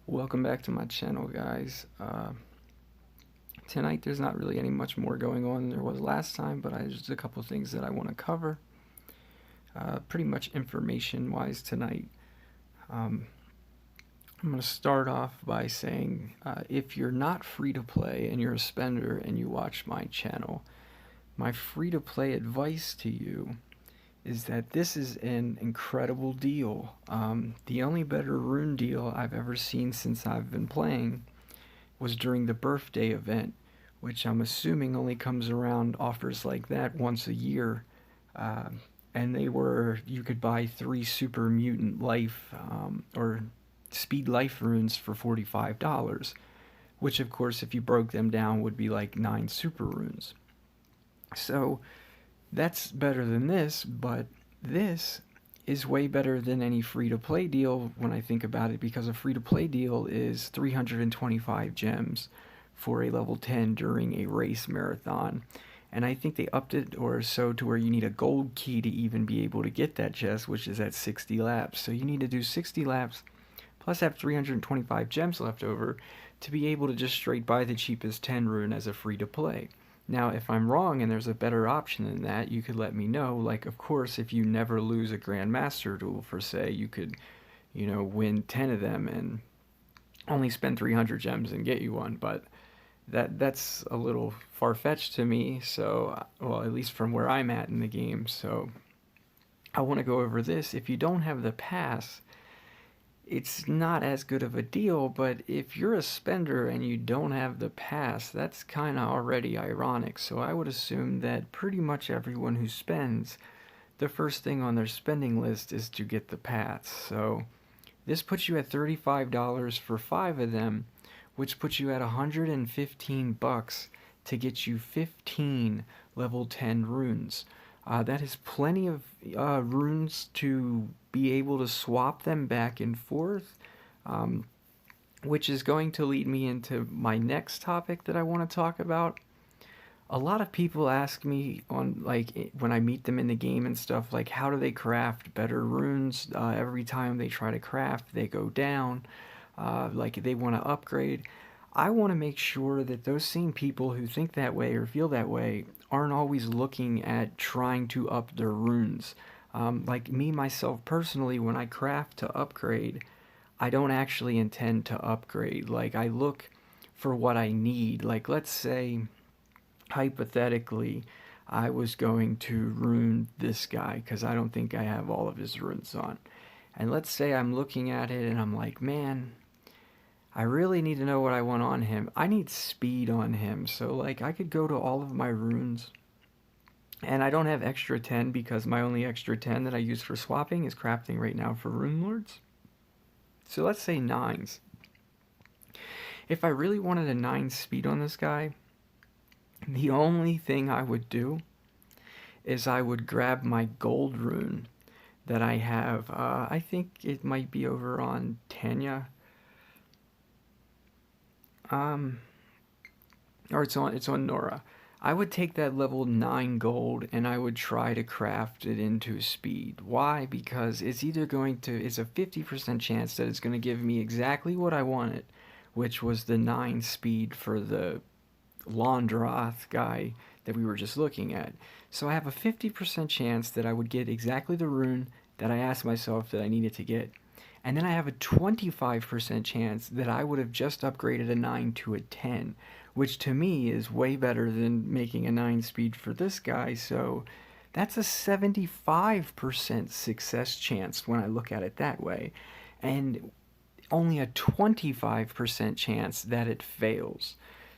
Welcome back to my channel, guys. Tonight there's not really any much more going on than there was last time, but just a couple things that I want to cover. Pretty much information-wise tonight. Um, I'm going to start off by saying if you're not free-to-play and you're a spender and you watch my channel, my free-to-play advice to you is that this is an incredible deal. The only better rune deal I've ever seen since I've been playing was during the birthday event, which I'm assuming only comes around offers like that once a year. Uh, and you could buy 3 super mutant life or speed life runes for $45, which of course, if you broke them down, would be like 9 super runes. So that's better than this, but this is way better than any free-to-play deal when I think about it, because a free-to-play deal is 325 gems for a level 10 during a race marathon. And I think they upped it or so to where you need a gold key to even be able to get that chest, which is at 60 laps. So you need to do 60 laps plus have 325 gems left over to be able to just straight buy the cheapest 10 rune as a free-to-play. Now, if I'm wrong and there's a better option than that, you could let me know. Like, of course, if you never lose a Grandmaster duel, for say, you could, win 10 of them and only spend 300 gems and get you one. But that's a little far-fetched to me, so, well, at least from where I'm at in the game. So I want to go over this. If you don't have the pass, it's not as good of a deal, but if you're a spender and you don't have the pass, that's kind of already ironic. So I would assume that pretty much everyone who spends, the first thing on their spending list is to get the pass. So this puts you at $35 for 5 of them, which puts you at $115 to get you 15 level 10 runes. That is plenty of runes to be able to swap them back and forth, which is going to lead me into my next topic that I want to talk about. A lot of people ask me on, like, when I meet them in the game and stuff, like, how do they craft better runes? Every time they try to craft, they go down. Like, they want to upgrade. I want to make sure that those same people who think that way or feel that way aren't always looking at trying to up their runes. Like me, myself, personally, when I craft to upgrade, I don't actually intend to upgrade. Like, I look for what I need. Like, let's say, hypothetically, I was going to rune this guy because I don't think I have all of his runes on. And let's say I'm looking at it and I'm like, man, I really need to know what I want on him. I need speed on him. So, like, I could go to all of my runes. And I don't have extra 10 because my only extra 10 that I use for swapping is crafting right now for Rune Lords. So let's say 9s. If I really wanted a 9 speed on this guy, the only thing I would do is I would grab my gold rune that I have. I think it might be over on Tanya. Or it's on Nora. I would take that level 9 gold and I would try to craft it into speed. Why? Because it's a 50% chance that it's going to give me exactly what I wanted, which was the 9 speed for the Laundroth guy that we were just looking at. So I have a 50% chance that I would get exactly the rune that I asked myself that I needed to get. And then I have a 25% chance that I would have just upgraded a 9 to a 10, which to me is way better than making a 9 speed for this guy. So that's a 75% success chance when I look at it that way, and only a 25% chance that it fails.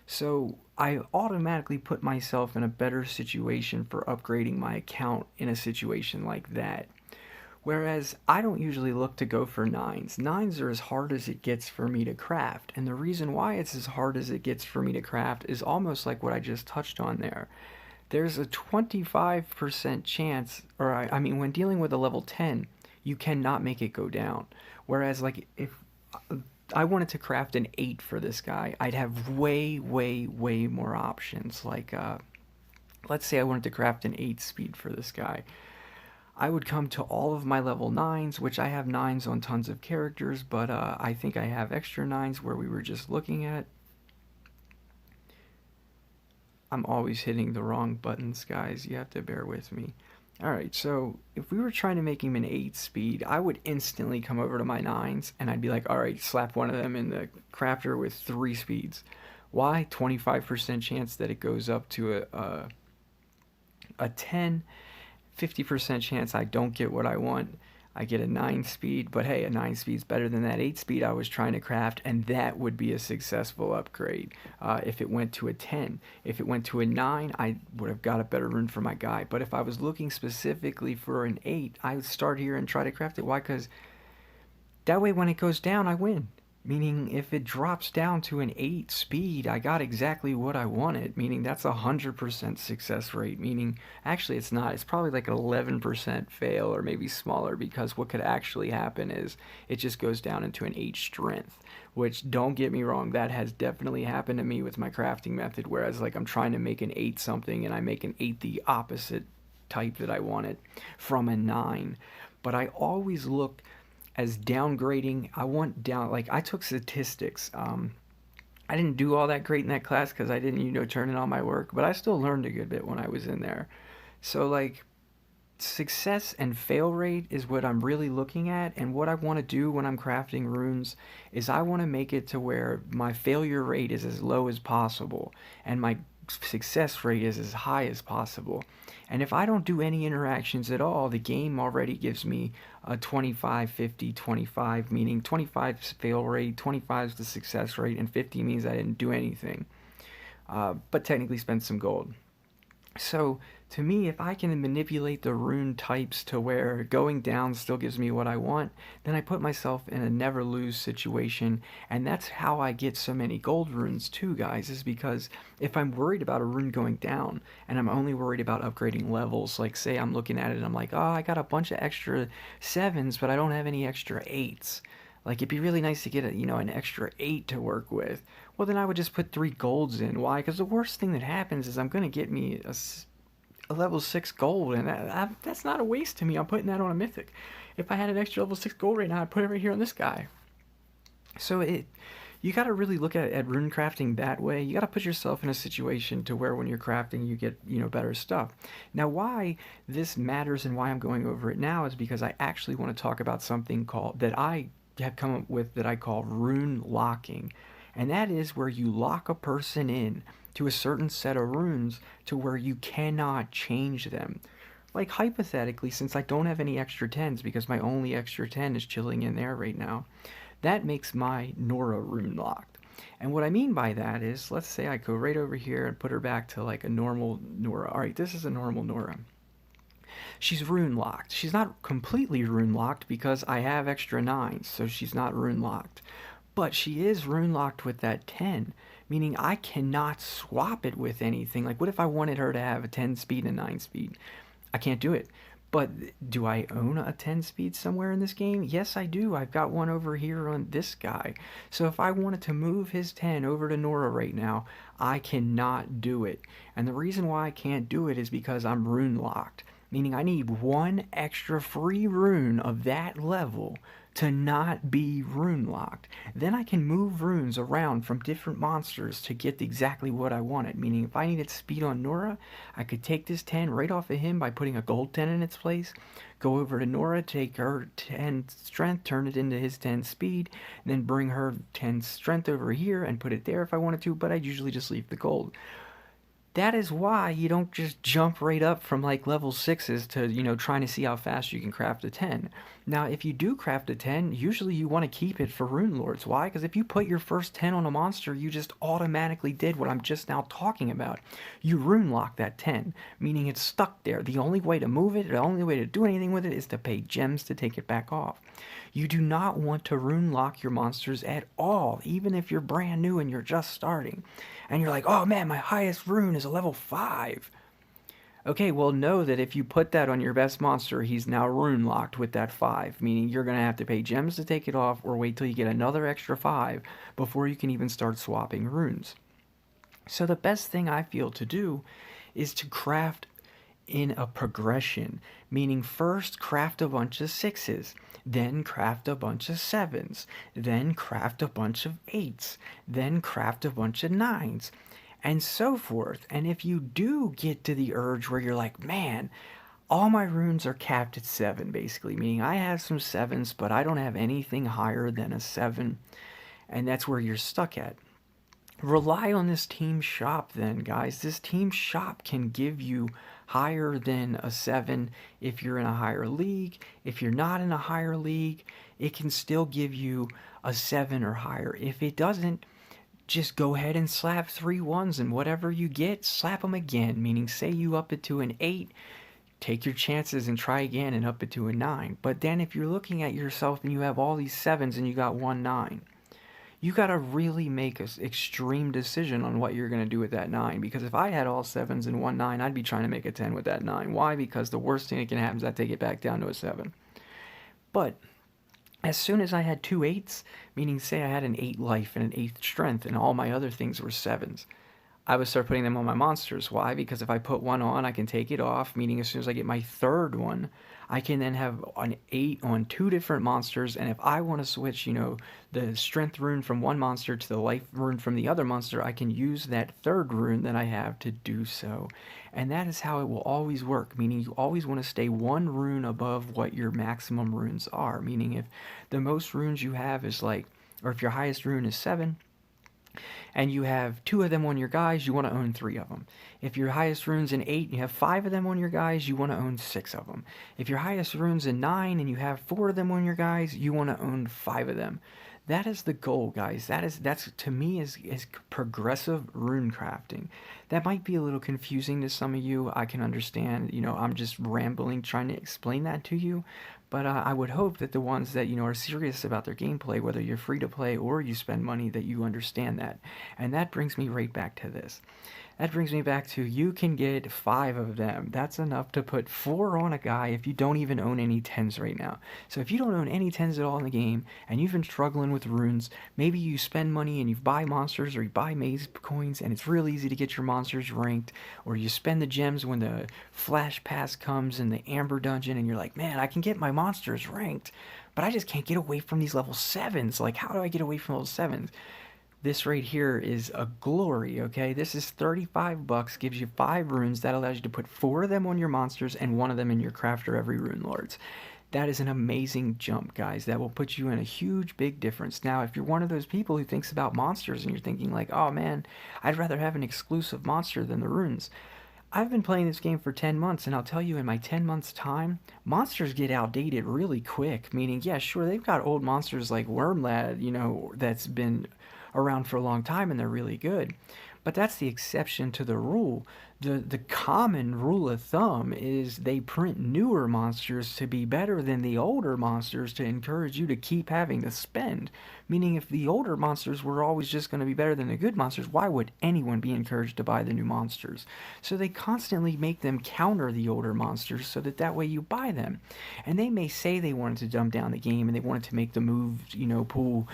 So I automatically put myself in a better situation for upgrading my account in a situation like that. Whereas I don't usually look to go for 9s. 9s are as hard as it gets for me to craft. And the reason why it's as hard as it gets for me to craft is almost like what I just touched on there. There's a 25% chance, or I mean, when dealing with a level 10, you cannot make it go down. Whereas, like, if I wanted to craft an 8 for this guy, I'd have way, way, way more options. Like, let's say I wanted to craft an 8 speed for this guy. I would come to all of my level 9s, which I have 9s on tons of characters, but I think I have extra 9s where we were just looking at. I'm always hitting the wrong buttons, guys. You have to bear with me. Alright, so if we were trying to make him an 8 speed, I would instantly come over to my 9s and I'd be like, alright, slap one of them in the crafter with 3 speeds. Why? 25% chance that it goes up to a 10, 50% chance I don't get what I want. I get a 9 speed, but hey, a 9 speed is better than that 8 speed I was trying to craft, and that would be a successful upgrade if it went to a 10. If it went to a 9, I would have got a better rune for my guy. But if I was looking specifically for an 8, I would start here and try to craft it. Why? Because that way when it goes down, I win. Meaning if it drops down to an 8 speed, I got exactly what I wanted. Meaning that's a 100% success rate. Meaning, actually it's not. It's probably like an 11% fail or maybe smaller, because what could actually happen is it just goes down into an 8 strength. Which, don't get me wrong, that has definitely happened to me with my crafting method. Whereas like I'm trying to make an 8 something and I make an 8 the opposite type that I wanted from a 9. But I always look as downgrading. I want down, like I took statistics. I didn't do all that great in that class because I didn't, turn in all my work, but I still learned a good bit when I was in there. So like success and fail rate is what I'm really looking at, and what I want to do when I'm crafting runes is I want to make it to where my failure rate is as low as possible and my success rate is as high as possible. And if I don't do any interactions at all, the game already gives me a 25, 50, 25, meaning 25 is fail rate, 25 is the success rate, and 50 means I didn't do anything, but technically spent some gold. So, to me, if I can manipulate the rune types to where going down still gives me what I want, then I put myself in a never lose situation. And that's how I get so many gold runes too, guys, is because if I'm worried about a rune going down and I'm only worried about upgrading levels, like say I'm looking at it and I'm like, oh, I got a bunch of extra 7s, but I don't have any extra 8s. Like, it'd be really nice to get an extra 8 to work with. Well, then I would just put 3 golds in. Why? Because the worst thing that happens is I'm going to get me a level 6 gold, and that's not a waste to me. I'm putting that on a mythic. If I had an extra level 6 gold right now, I'd put it right here on this guy. So you got to really look at rune crafting that way. You got to put yourself in a situation to where when you're crafting, you get, better stuff. Now, why this matters and why I'm going over it now is because I actually want to talk about something that I have come up with that I call Rune Locking. And that is where you lock a person in to a certain set of runes to where you cannot change them. Like hypothetically, since I don't have any extra 10s because my only extra 10 is chilling in there right now, that makes my Nora rune locked. And what I mean by that is, let's say I go right over here and put her back to like a normal Nora. Alright, this is a normal Nora. She's rune locked. She's not completely rune locked because I have extra 9s, so she's not rune locked. But she is rune locked with that 10, meaning I cannot swap it with anything. Like, what if I wanted her to have a 10 speed and 9 speed? I can't do it. But do I own a 10 speed somewhere in this game? Yes, I do. I've got one over here on this guy. So if I wanted to move his 10 over to Nora right now, I cannot do it. And the reason why I can't do it is because I'm rune locked, meaning I need one extra free rune of that level to not be rune locked. Then I can move runes around from different monsters to get exactly what I wanted. Meaning if I needed speed on Nora, I could take this 10 right off of him by putting a gold 10 in its place, go over to Nora, take her 10 strength, turn it into his 10 speed, then bring her 10 strength over here and put it there if I wanted to, but I'd usually just leave the gold. That is why you don't just jump right up from like level 6s to, trying to see how fast you can craft a 10. Now, if you do craft a 10, usually you want to keep it for Rune Lords. Why? Because if you put your first 10 on a monster, you just automatically did what I'm just now talking about. You rune lock that 10, meaning it's stuck there. The only way to move it, the only way to do anything with it is to pay gems to take it back off. You do not want to rune lock your monsters at all, even if you're brand new and you're just starting. And you're like, oh man, my highest rune is a level 5. Okay, well, know that if you put that on your best monster, he's now rune locked with that 5, meaning you're going to have to pay gems to take it off or wait till you get another extra 5 before you can even start swapping runes. So the best thing I feel to do is to craft in a progression, meaning first craft a bunch of 6s, then craft a bunch of 7s, then craft a bunch of 8s, then craft a bunch of 9s, and so forth. And if you do get to the urge where you're like, man, all my runes are capped at 7, basically, meaning I have some 7s, but I don't have anything higher than a 7, and that's where you're stuck at. Rely on this team shop then, guys. This team shop can give you higher than a 7 if you're in a higher league. If you're not in a higher league, it can still give you a 7 or higher. If it doesn't, just go ahead and slap 3 1s, and whatever you get, slap them again, meaning say you up it to an 8, take your chances and try again and up it to a 9. But then if you're looking at yourself and you have all these 7s and you got 1 9, you got to really make an extreme decision on what you're going to do with that 9. Because if I had all 7s and 1 9, I'd be trying to make a 10 with that 9. Why? Because the worst thing that can happen is I take it back down to a 7. But as soon as I had 2 8s, meaning say I had an 8 life and an 8 strength and all my other things were 7s, I would start putting them on my monsters. Why? Because if I put one on, I can take it off, meaning as soon as I get my third one, I can then have an 8 on 2 different monsters, and if I want to switch, the strength rune from one monster to the life rune from the other monster, I can use that third rune that I have to do so. And that is how it will always work, meaning you always want to stay 1 rune above what your maximum runes are, meaning if the most runes you have is like, or if your highest rune is 7, and you have 2 of them on your guys, you want to own 3 of them. If your highest rune's in 8 and you have 5 of them on your guys, you want to own 6 of them. If your highest rune's in 9 and you have 4 of them on your guys, you want to own 5 of them. That is the goal, guys. That's to me is progressive rune crafting. That might be a little confusing to some of you. I can understand. I'm just rambling trying to explain that to you. But I would hope that the ones that are serious about their gameplay, whether you're free to play or you spend money, that you understand that. And that brings me right back to this. That brings me back to you can get 5 of them. That's enough to put 4 on a guy if you don't even own any 10s right now. So if you don't own any 10s at all in the game and you've been struggling with runes, maybe you spend money and you buy monsters or you buy maze coins and it's real easy to get your monsters ranked, or you spend the gems when the flash pass comes in the amber dungeon and you're like, man, I can get my monsters ranked, but I just can't get away from these level 7s. Like, how do I get away from level 7s? This right here is a glory, okay? This is 35 bucks, gives you 5 runes. That allows you to put 4 of them on your monsters and 1 of them in your crafter every rune lords. That is an amazing jump, guys. That will put you in a huge, big difference. Now, if you're one of those people who thinks about monsters and you're thinking like, oh man, I'd rather have an exclusive monster than the runes. I've been playing this game for 10 months, and I'll tell you, in my 10 months' time, monsters get outdated really quick. Meaning, yeah, sure, they've got old monsters like Wormlad, that's been around for a long time, and they're really good. But that's the exception to the rule. The common rule of thumb is they print newer monsters to be better than the older monsters to encourage you to keep having to spend. Meaning if the older monsters were always just going to be better than the good monsters, why would anyone be encouraged to buy the new monsters? So they constantly make them counter the older monsters so that way you buy them. And they may say they wanted to dumb down the game and they wanted to make the moves, pool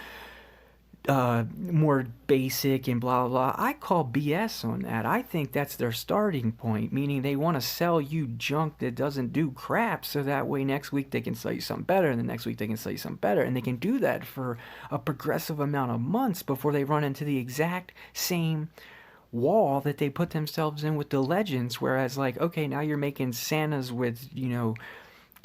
more basic and blah, blah, blah. I call BS on that. I think that's their starting point, meaning they want to sell you junk that doesn't do crap so that way next week they can sell you something better, and the next week they can sell you something better, and they can do that for a progressive amount of months before they run into the exact same wall that they put themselves in with the legends, whereas like, okay, now you're making Santas with,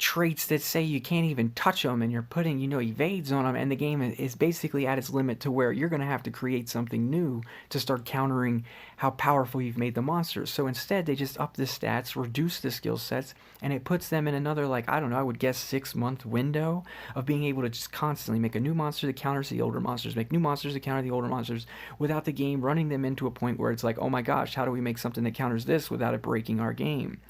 traits that say you can't even touch them, and you're putting evades on them, and the game is basically at its limit to where you're going to have to create something new to start countering how powerful you've made the monsters. So instead they just up the stats, reduce the skill sets, and it puts them in another, like, I don't know, I would guess 6-month window of being able to just constantly make a new monster that counters the older monsters, make new monsters that counter the older monsters, without the game running them into a point where it's like, oh my gosh, how do we make something that counters this without it breaking our game?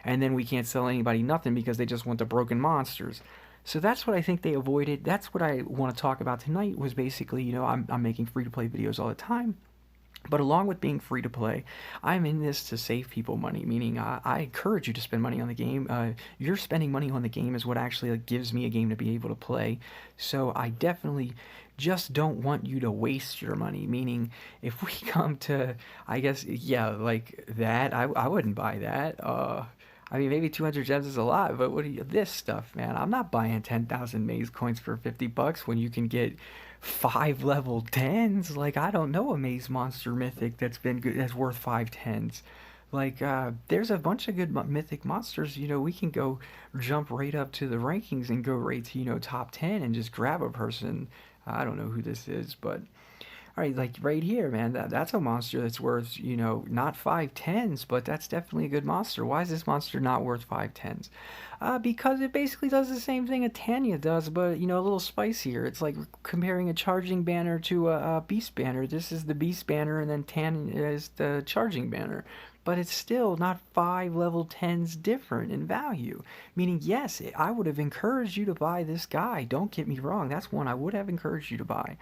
And then we can't sell anybody nothing because they just want the broken monsters. So that's what I think they avoided. That's what I want to talk about tonight, was basically, I'm making free-to-play videos all the time. But along with being free to play, I'm in this to save people money, meaning I encourage you to spend money on the game. You're spending money on the game is what actually gives me a game to be able to play. So I definitely just don't want you to waste your money, meaning if we come to, I guess, yeah, like that, I wouldn't buy that. I mean, maybe 200 gems is a lot, but what do you, this stuff, man? I'm not buying 10,000 maze coins for 50 bucks when you can get 5 level 10s. Like, I don't know a maze monster mythic that's been good, that's worth 5 10s. Like, there's a bunch of good mythic monsters. We can go jump right up to the rankings and go right to, top 10 and just grab a person. I don't know who this is, but all right, like right here, man, that's a monster that's worth, not 5 10s, but that's definitely a good monster. Why is this monster not worth 5 10s? Because it basically does the same thing a Tanya does, but, a little spicier. It's like comparing a charging banner to a beast banner. This is the beast banner, and then Tanya is the charging banner. But it's still not 5 level 10s different in value. Meaning, yes, I would have encouraged you to buy this guy. Don't get me wrong, that's one I would have encouraged you to buy.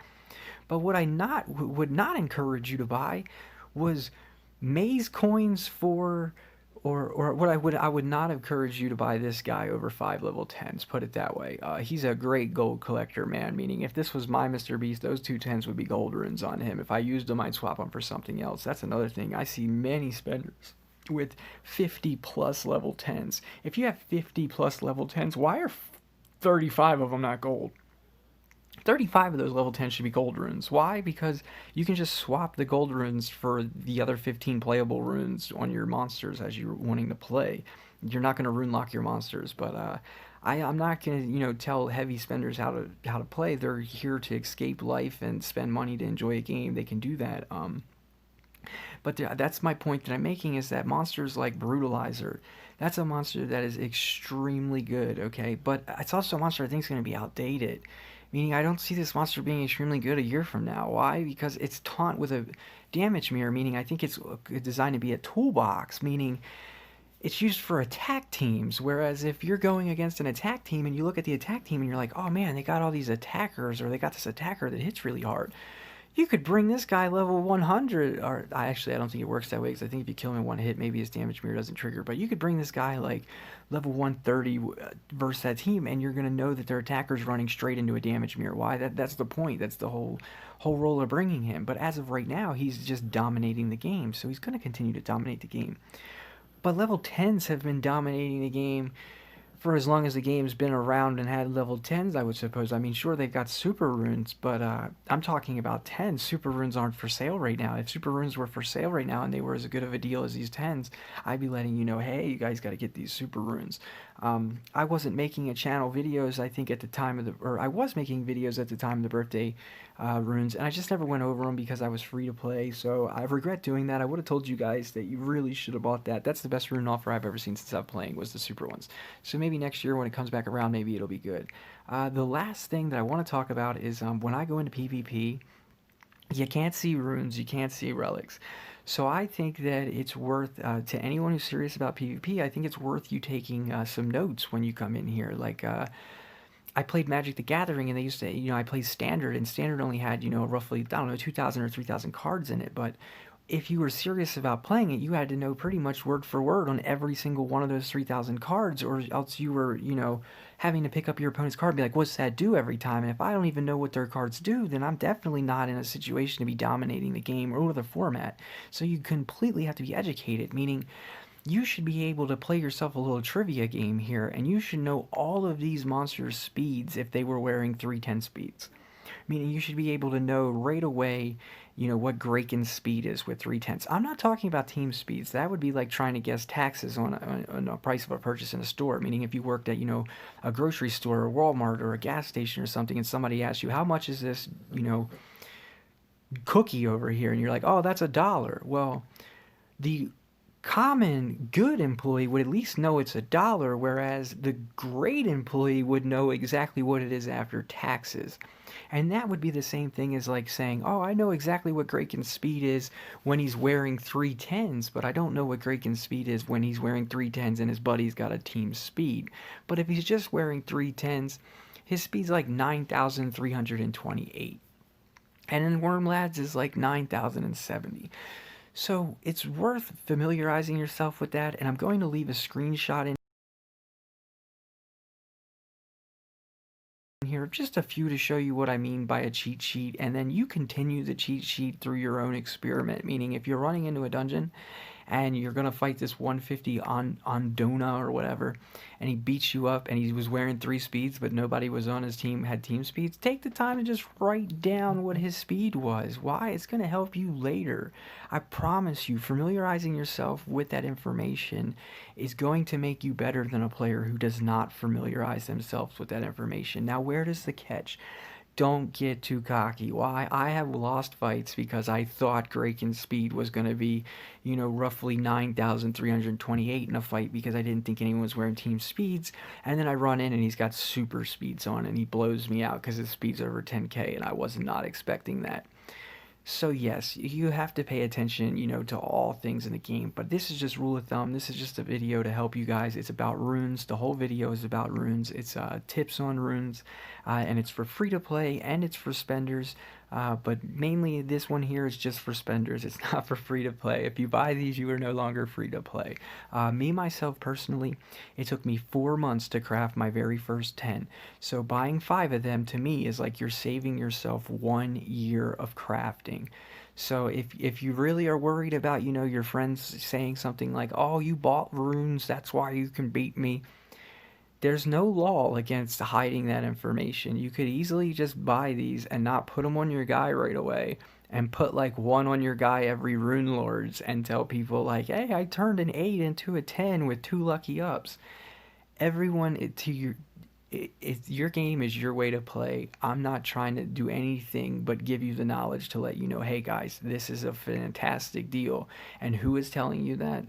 But what I not would not encourage you to buy was maze coins for, or what I would not encourage you to buy this guy over 5 level 10s. Put it that way. He's a great gold collector, man. Meaning, if this was my Mr. Beast, those 2 10s would be gold runes on him. If I used them, I'd swap them for something else. That's another thing. I see many spenders with 50 plus level 10s. If you have 50 plus level 10s, why are 35 of them not gold? 35 of those level 10 should be gold runes. Why? Because you can just swap the gold runes for the other 15 playable runes on your monsters as you're wanting to play. You're not going to rune lock your monsters, but I'm not going to tell heavy spenders how to play. They're here to escape life and spend money to enjoy a game. They can do that. But that's my point that I'm making, is that monsters like Brutalizer, that's a monster that is extremely good, okay? But it's also a monster I think is going to be outdated. Meaning, I don't see this monster being extremely good a year from now. Why? Because it's taunt with a damage mirror, meaning I think it's designed to be a toolbox, meaning it's used for attack teams. Whereas if you're going against an attack team and you look at the attack team and you're like, oh man, they got all these attackers, or they got this attacker that hits really hard. You could bring this guy level 100, or I don't think it works that way, because I think if you kill him in one hit, maybe his damage mirror doesn't trigger. But you could bring this guy like level 130 versus that team, and you're gonna know that their attacker's running straight into a damage mirror. Why? That's the point. That's the whole role of bringing him. But as of right now, he's just dominating the game, so he's gonna continue to dominate the game. But level 10s have been dominating the game for as long as the game's been around and had level 10s, I would suppose. I mean, sure, they've got super runes, but I'm talking about 10s. Super runes aren't for sale right now. If super runes were for sale right now and they were as good of a deal as these 10s, I'd be letting you know, hey, you guys got to get these super runes. I wasn't making a channel videos, I think, at the time of the, or I was making videos at the time of the birthday runes, and I just never went over them because I was free to play, so I regret doing that. I would have told you guys that you really should have bought that. That's the best rune offer I've ever seen since I've playing, was the super ones. So maybe next year when it comes back around, maybe it'll be good. The last thing that I want to talk about is when I go into PvP, you can't see runes, you can't see relics. So I think that it's worth, to anyone who's serious about PvP, I think it's worth you taking some notes when you come in here. Like, I played Magic the Gathering, and they used to, I played Standard, and Standard only had, roughly, I don't know, 2,000 or 3,000 cards in it. But if you were serious about playing it, you had to know pretty much word for word on every single one of those 3,000 cards, or else you were, having to pick up your opponent's card and be like, what's that do every time? And if I don't even know what their cards do, then I'm definitely not in a situation to be dominating the game or the format. So you completely have to be educated, meaning you should be able to play yourself a little trivia game here, and you should know all of these monsters' speeds if they were wearing 310 speeds. Meaning you should be able to know right away, what Graken's speed is with 310s. I'm not talking about team speeds. That would be like trying to guess taxes on a price of a purchase in a store. Meaning if you worked at, a grocery store or Walmart or a gas station or something, and somebody asks you, how much is this, cookie over here? And you're like, oh, that's $1. Well, the common good employee would at least know it's $1, whereas the great employee would know exactly what it is after taxes. And that would be the same thing as like saying, oh, I know exactly what Graken's speed is when he's wearing 310s, but I don't know what Graken's speed is when he's wearing 310s and his buddy's got a team speed. But if he's just wearing 310s, his speed's like 9,328. And in Wormlads is like 9,070. So it's worth familiarizing yourself with that, and I'm going to leave a screenshot in here of just a few to show you what I mean by a cheat sheet, and then you continue the cheat sheet through your own experiment. Meaning if you're running into a dungeon and you're gonna fight this 150 on Dona or whatever, and he beats you up, and he was wearing 3 speeds, but nobody was on his team had team speeds. Take the time and just write down what his speed was. Why? It's gonna help you later. I promise you, familiarizing yourself with that information is going to make you better than a player who does not familiarize themselves with that information. Now, where does the catch? Don't get too cocky. Why? I have lost fights because I thought Kraken's speed was going to be, roughly 9,328 in a fight because I didn't think anyone was wearing team speeds. And then I run in and he's got super speeds on and he blows me out because his speed's over 10K and I was not expecting that. So yes, you have to pay attention, to all things in the game. But this is just rule of thumb. This is just a video to help you guys. It's about runes. The whole video is about runes. It's tips on runes, and it's for free to play and it's for spenders. But mainly this one here is just for spenders. It's not for free to play. If you buy these, you are no longer free to play. Myself personally, it took me 4 months to craft my very first 10. So buying 5 of them to me is like you're saving yourself 1 year of crafting. So if you really are worried about, your friends saying something like, "Oh, you bought runes, that's why you can beat me." There's no law against hiding that information. You could easily just buy these and not put them on your guy right away and put like one on your guy every rune lords and tell people like, "Hey, I turned an 8 into a 10 with 2 lucky ups." Everyone to your game is your way to play. I'm not trying to do anything but give you the knowledge to let you know, hey guys, this is a fantastic deal. And who is telling you that?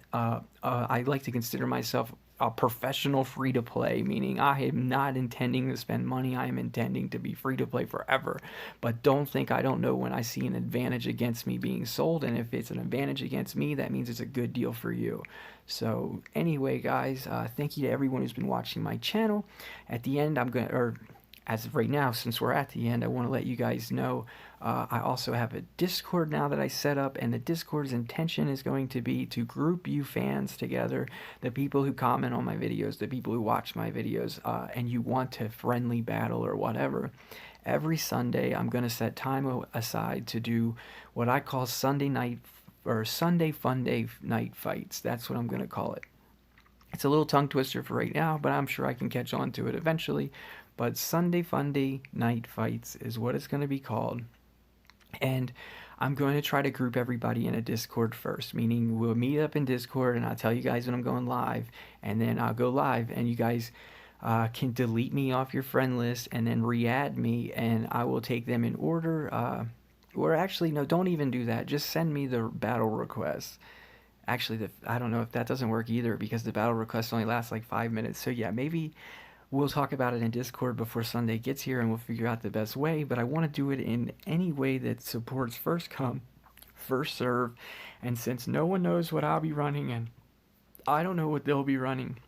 I like to consider myself a professional free to play, meaning I am not intending to spend money. I am intending to be free to play forever. But don't think I don't know when I see an advantage against me being sold. And if it's an advantage against me, that means it's a good deal for you. So anyway, guys, thank you to everyone who's been watching my channel. At the end, as of right now, since we're at the end, I want to let you guys know I also have a Discord now that I set up, and the Discord's intention is going to be to group you fans together, the people who comment on my videos, the people who watch my videos, and you want to friendly battle or whatever. Every Sunday, I'm going to set time aside to do what I call Sunday night or Sunday Fun Day night fights. That's what I'm going to call it. It's a little tongue twister for right now, but I'm sure I can catch on to it eventually. But Sunday Fun Day night fights is what it's going to be called. And I'm going to try to group everybody in a Discord first, meaning we'll meet up in Discord and I'll tell you guys when I'm going live, and then I'll go live and you guys can delete me off your friend list and then re-add me, and I will take them in order. Or actually, no, don't even do that. Just send me the battle requests. Actually, I don't know if that doesn't work either because the battle requests only last like 5 minutes. So yeah, maybe we'll talk about it in Discord before Sunday gets here and we'll figure out the best way, but I want to do it in any way that supports first come, first serve, and since no one knows what I'll be running and I don't know what they'll be running,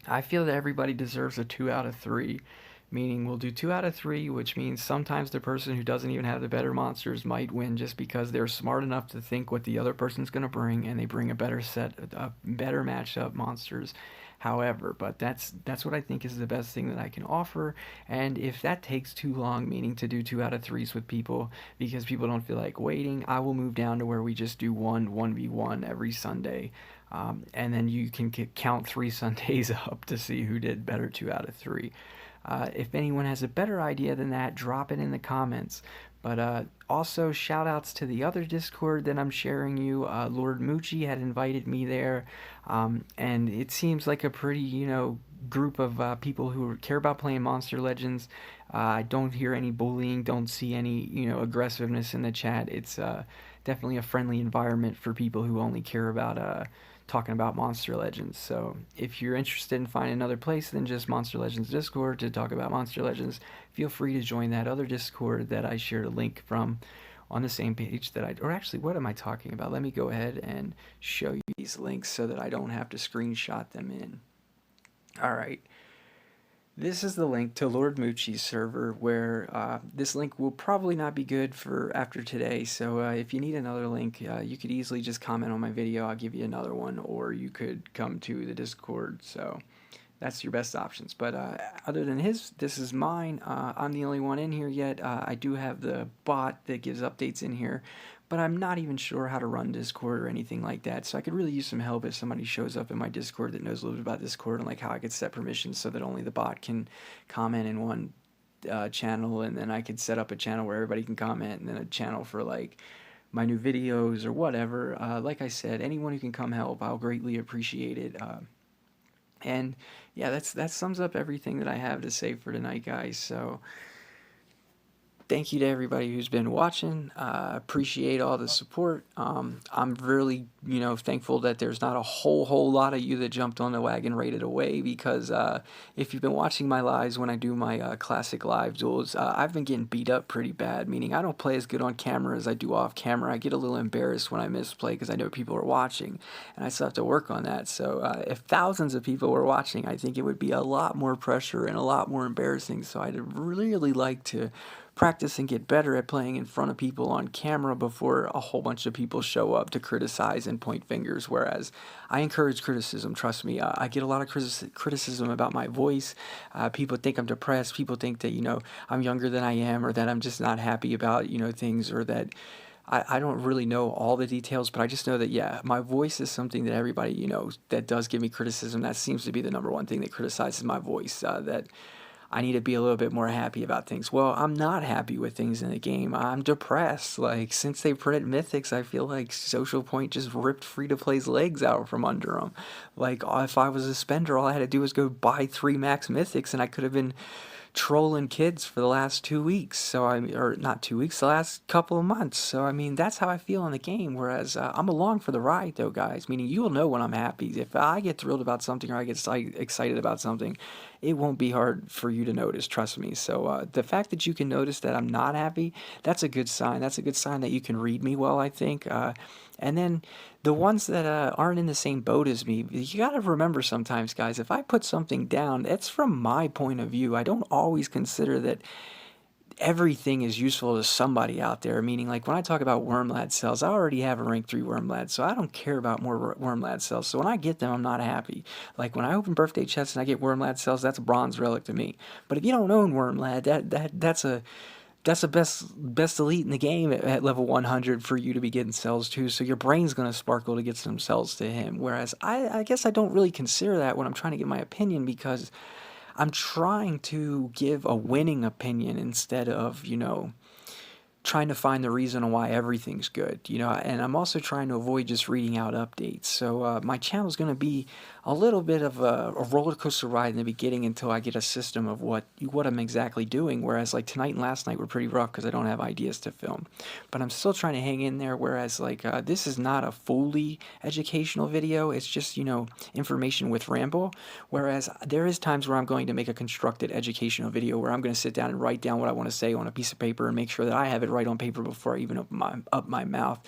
I feel that everybody deserves a 2 out of 3, meaning we'll do 2 out of 3, which means sometimes the person who doesn't even have the better monsters might win just because they're smart enough to think what the other person's going to bring and they bring a better set, a better matchup monsters. However, but that's what I think is the best thing that I can offer. And if that takes too long, meaning to do 2 out of 3s with people because people don't feel like waiting, I will move down to where we just do 1v1 every Sunday. And then you can count 3 Sundays up to see who did better 2 out of 3. If anyone has a better idea than that, drop it in the comments. But also shout outs to the other Discord that I'm sharing you. Lord Moochie had invited me there, and it seems like a pretty, group of people who care about playing Monster Legends. I don't hear any bullying, don't see any, aggressiveness in the chat. It's definitely a friendly environment for people who only care about talking about Monster Legends. So if you're interested in finding another place than just Monster Legends Discord to talk about Monster Legends, feel free to join that other Discord that I shared a link from on the same page or actually, what am I talking about? Let me go ahead and show you these links so that I don't have to screenshot them in. All right. This is the link to Lord Moochie's server, where this link will probably not be good for after today, so if you need another link, you could easily just comment on my video, I'll give you another one, or you could come to the Discord. So That's your best options. But other than this is mine. I'm the only one in here yet. I do have the bot that gives updates in here, but I'm not even sure how to run Discord or anything like that. So I could really use some help if somebody shows up in my Discord that knows a little bit about Discord and like how I could set permissions so that only the bot can comment in one channel, and then I could set up a channel where everybody can comment, and then a channel for like my new videos or whatever. Like I said, anyone who can come help, I'll greatly appreciate it. And yeah, that sums up everything that I have to say for tonight, guys. So thank you to everybody who's been watching. Appreciate all the support. I'm really, thankful that there's not a whole lot of you that jumped on the wagon right away, because if you've been watching my lives when I do my classic live duels, I've been getting beat up pretty bad, meaning I don't play as good on camera as I do off camera. I get a little embarrassed when I misplay because I know people are watching, and I still have to work on that. So if thousands of people were watching, I think it would be a lot more pressure and a lot more embarrassing. So I'd really like to practice and get better at playing in front of people on camera before a whole bunch of people show up to criticize and point fingers. Whereas I encourage criticism, trust me. I get a lot of criticism about my voice. People think I'm depressed. People think that, I'm younger than I am, or that I'm just not happy about, things, or that I don't really know all the details, but I just know that, yeah, my voice is something that everybody, that does give me criticism. That seems to be the number one thing that criticizes my voice, that I need to be a little bit more happy about things. Well, I'm not happy with things in the game. I'm depressed. Like, since they printed Mythics, I feel like Social Point just ripped free-to-play's legs out from under them. Like, if I was a spender, all I had to do was go buy 3 max Mythics, and I could have been trolling kids for the last 2 weeks. So or not 2 weeks, the last couple of months. So I mean, that's how I feel in the game. Whereas I'm along for the ride, though, guys. Meaning you will know when I'm happy. If I get thrilled about something or I get excited about something, it won't be hard for you to notice. Trust me. So the fact that you can notice that I'm not happy, that's a good sign. That's a good sign that you can read me well, I think. And then the ones that aren't in the same boat as me, you got to remember sometimes, guys, if I put something down, it's from my point of view. I don't always consider that everything is useful to somebody out there. Meaning, like when I talk about Wormlad cells, I already have a rank 3 Wormlad, so I don't care about more Wormlad cells. So when I get them, I'm not happy. Like when I open birthday chests and I get Wormlad cells, that's a bronze relic to me. But if you don't own Wormlad, that's the best elite in the game at level 100 for you to be getting cells too, so your brain's going to sparkle to get some cells to him. Whereas I guess I don't really consider that when I'm trying to get my opinion, because I'm trying to give a winning opinion instead of, trying to find the reason why everything's good, and I'm also trying to avoid just reading out updates. So my channel is going to be a little bit of a roller coaster ride in the beginning until I get a system of what I'm exactly doing. Whereas like tonight and last night were pretty rough because I don't have ideas to film, but I'm still trying to hang in there. Whereas like this is not a fully educational video. It's just, information with ramble. Whereas there is times where I'm going to make a constructed educational video where I'm going to sit down and write down what I want to say on a piece of paper and make sure that I have it right on paper before I even open my mouth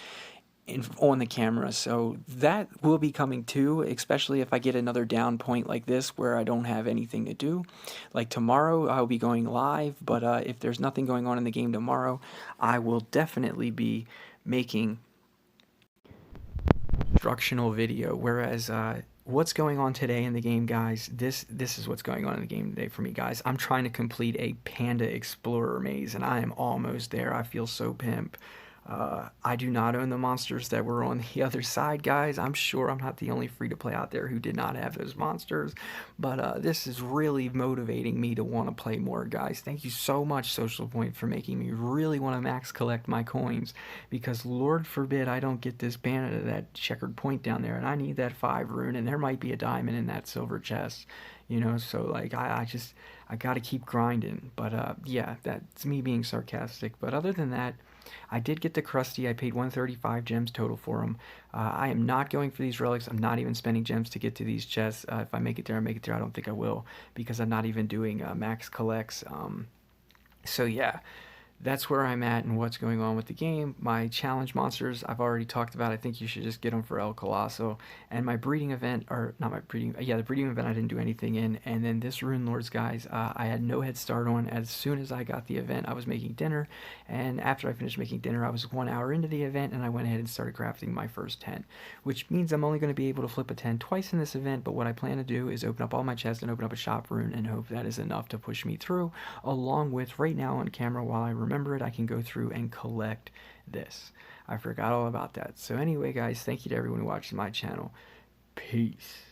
on the camera. So that will be coming too, especially if I get another down point like this where I don't have anything to do. Like tomorrow I'll be going live, but if there's nothing going on in the game tomorrow, I will definitely be making instructional video. Whereas what's going on today in the game, guys, this is what's going on in the game today for me, guys. I'm trying to complete a Panda Explorer maze, and I am almost there. I feel so pimp. I do not own the monsters that were on the other side, guys. I'm sure I'm not the only free-to-play out there who did not have those monsters, but this is really motivating me to want to play more, guys. Thank you so much, Social Point, for making me really want to max collect my coins, because Lord forbid I don't get this Panda, that checkered point down there, and I need that 5 rune, and there might be a diamond in that silver chest, so like I gotta keep grinding. But yeah, that's me being sarcastic. But other than that, I did get the Krusty. I paid 135 gems total for them. I am not going for these relics. I'm not even spending gems to get to these chests. If I make it there, I make it there. I don't think I will, because I'm not even doing max collects. So yeah, that's where I'm at and what's going on with the game. My challenge monsters I've already talked about. I think you should just get them for El Colosso. And my breeding event, or not my breeding, yeah, the breeding event I didn't do anything in. And then this Rune Lords, guys, I had no head start on. As soon as I got the event, I was making dinner. And after I finished making dinner, I was 1 hour into the event and I went ahead and started crafting my first 10, which means I'm only going to be able to flip a 10 twice in this event. But what I plan to do is open up all my chests and open up a shop rune and hope that is enough to push me through, along with right now on camera while I remember it, I can go through and collect this. I forgot all about that. So anyway, guys, thank you to everyone who watches my channel. Peace.